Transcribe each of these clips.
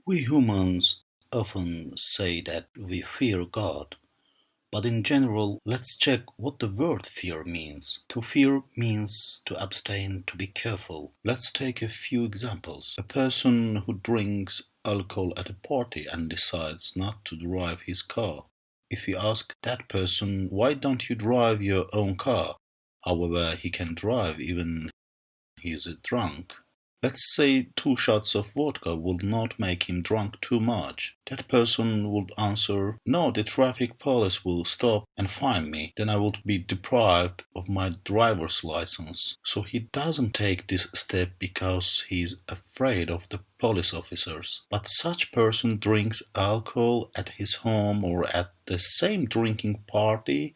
We humans often say that we fear God, but in general, let's check what the word fear means. To fear means to abstain, to be careful. Let's take a few examples. A person who drinks alcohol at a party and decides not to drive his car. If you ask that person, why don't you drive your own car? However, he can drive even if he is drunk. Let's say 2 shots of vodka would not make him drunk too much. That person would answer, no, the traffic police will stop and fine me. Then I would be deprived of my driver's license. So he doesn't take this step because he's afraid of the police officers. But such person drinks alcohol at his home or at the same drinking party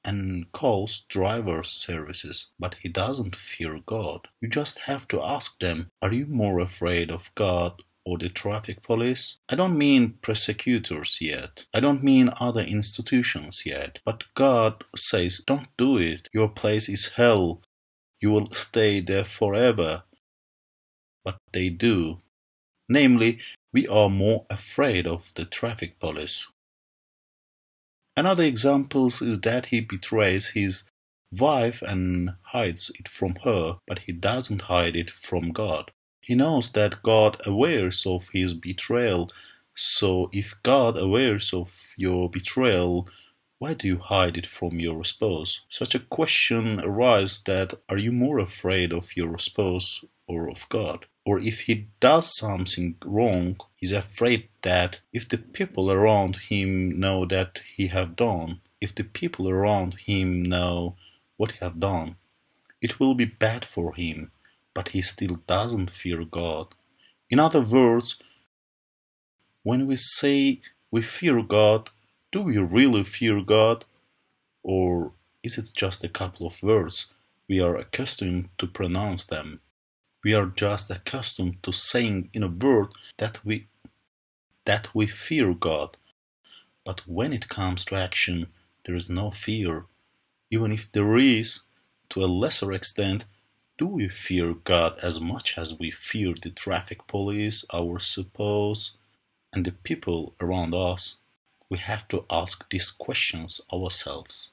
and calls driver's services, but he doesn't fear God. You just have to ask them, are you more afraid of God or the traffic police? I don't mean prosecutors yet. I don't mean other institutions yet. But God says, don't do it. Your place is hell. You will stay there forever. But they do. Namely, we are more afraid of the traffic police. Another example is that he betrays his wife and hides it from her, but he doesn't hide it from God. He knows that God awares of his betrayal, so if God awares of your betrayal, why do you hide it from your spouse? Such a question arises that are you more afraid of your spouse or of God? Or if he does something wrong, he's afraid that if the people around him know that he have done, if the people around him know what he have done, it will be bad for him, but he still doesn't fear God. In other words, when we say we fear God, do we really fear God? Or is it just a couple of words we are accustomed to pronounce them? We are just accustomed to saying in a word that we fear God, but when it comes to action, there is no fear. Even if there is, to a lesser extent, do we fear God as much as we fear the traffic police, our spouse, and the people around us? We have to ask these questions ourselves.